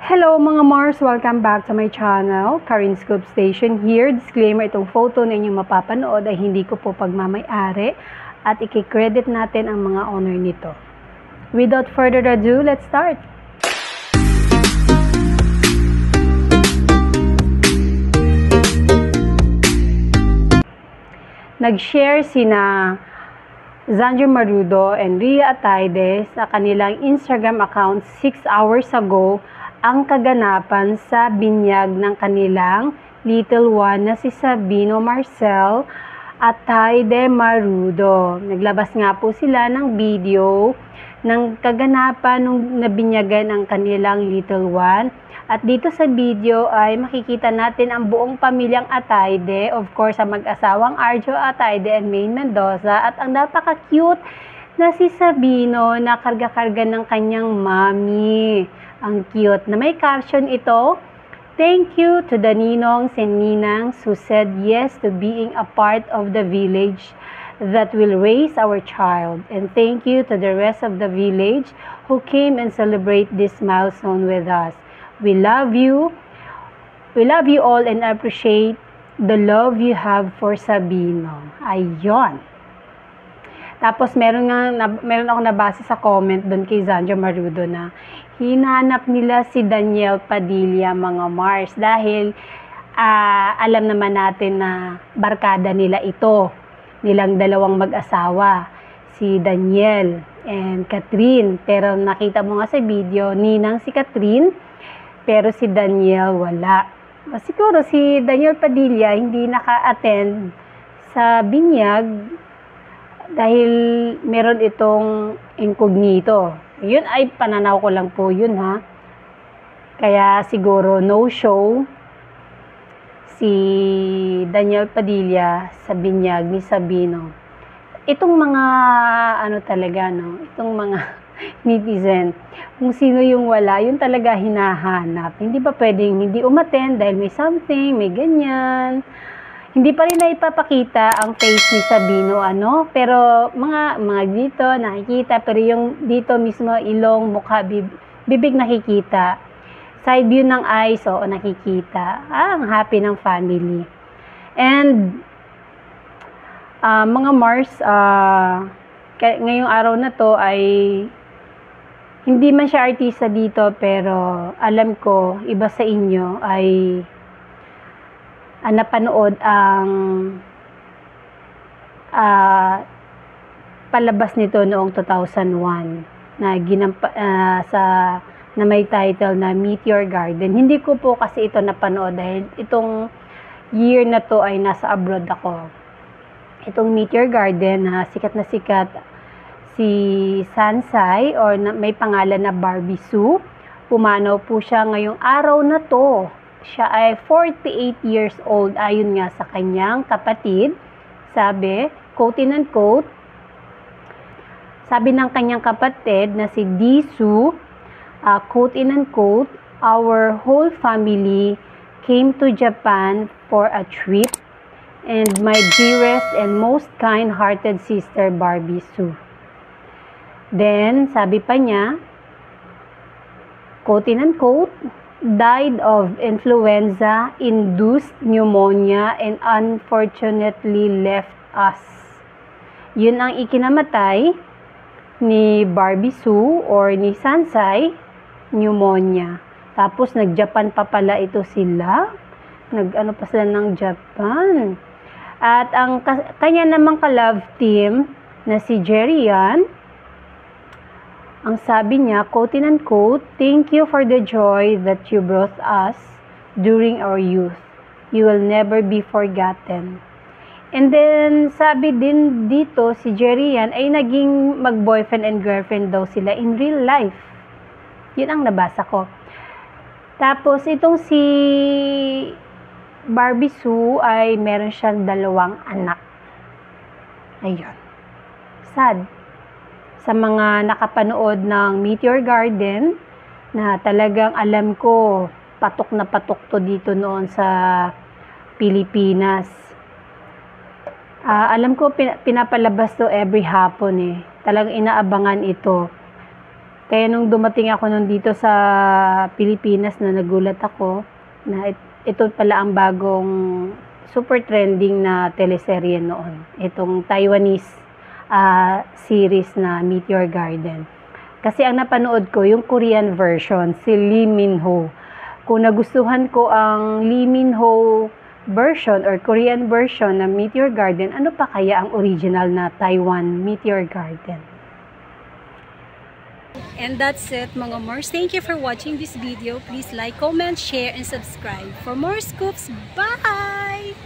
Hello mga Mars! Welcome back to my channel, Karin Scoop Station here. Disclaimer, itong photo na inyong mapapanood ay hindi ko po pagmamay-ari at i-credit natin ang mga owner nito. Without further ado, let's start! Nag-share sina Xander Marudo and Ria Ataide sa kanilang Instagram account 6 hours ago ang kaganapan sa binyag ng kanilang little one na si Sabino Marcel Ataide Marudo. Naglabas nga po sila ng video ng kaganapan nung nabinyagan ang kanilang little one. At dito sa video ay makikita natin ang buong pamilyang Ataide, of course ang mag-asawang Arjo Ataide and Maine Mendoza, at ang napaka-cute na si Sabino na karga-karga ng kanyang mommy. Ang cute na may caption ito, "Thank you to the ninongs and ninangs who said yes to being a part of the village that will raise our child. And thank you to the rest of the village who came and celebrate this milestone with us. We love you. We love you all and appreciate the love you have for Sabino." Ayun. Tapos meron ako nabasa sa comment doon kay Xander Marudo na hinanap nila si Daniel Padilla, mga Mars, dahil alam naman natin na barkada nila ito, nilang dalawang mag-asawa, si Daniel and Catherine. Pero nakita mo nga sa video, ninang si Catherine, pero si Daniel wala. Siguro si Daniel Padilla hindi naka-attend sa binyag dahil meron itong incognito. Yun ay pananaw ko lang po yun, ha. Kaya siguro no show si Daniel Padilla sa binyag ni Sabino. Itong mga talaga, no, itong mga netizen, kung sino yung wala, yun talaga hinahanap. Hindi ba pwedeng hindi umattend dahil may something, may ganyan. Hindi pa rin na ipapakita ang face ni Sabino, pero mga dito nakikita, pero yung dito mismo, ilong, mukha, bibig nakikita. Side view ng eyes, nakikita. Ang happy ng family. And mga Mars, ngayong araw na to ay hindi man siya artista dito, pero alam ko, iba sa inyo ay napanood ang palabas nito noong 2001 na may title na Meteor Garden. Hindi ko po kasi ito napanood dahil itong year na to ay nasa abroad ako. Itong Meteor Garden na sikat si Sansai, or may pangalan na Barbie Sue. Pumanaw po siya ngayong araw na to. Siya ay 48 years old ayon nga sa kanyang kapatid. Sabi, quote and unquote, sabi ng kanyang kapatid na si Disu, quote and unquote, "Our whole family came to Japan for a trip, and my dearest and most kind-hearted sister Barbie Sue." Then, sabi pa niya, quote and unquote, "Died of influenza-induced pneumonia and unfortunately left us." Yun ang ikinamatay ni Barbie Sue or ni Sansai, pneumonia. Tapos nag-Japan pa pala ito sila. Pa sila ng Japan. At ang kanya namang ka-love team na si Jerry Yan, ang sabi niya, quote and unquote, "Thank you for the joy that you brought us during our youth. You will never be forgotten." And then, sabi din dito, si Jerry Yan ay naging mag-boyfriend and girlfriend daw sila in real life. Yun ang nabasa ko. Tapos, itong si Barbie Sue ay meron siyang 2 anak. Ayun. Sad. Sa mga nakapanood ng Meteor Garden, na talagang alam ko, patok na patok to dito noon sa Pilipinas. Alam ko pinapalabas to every hapon eh. Talagang inaabangan ito. Kaya nung dumating ako nun dito sa Pilipinas na nagulat ako na ito pala ang bagong super trending na teleserye noon. Itong Taiwanese series na Meteor Garden. Kasi ang napanood ko, yung Korean version, si Lee Min-ho. Kung nagustuhan ko ang Lee Min-ho version or Korean version ng Meteor Garden, ano pa kaya ang original na Taiwan Meteor Garden? And that's it mga Mars. Thank you for watching this video. Please like, comment, share, and subscribe for more scoops. Bye!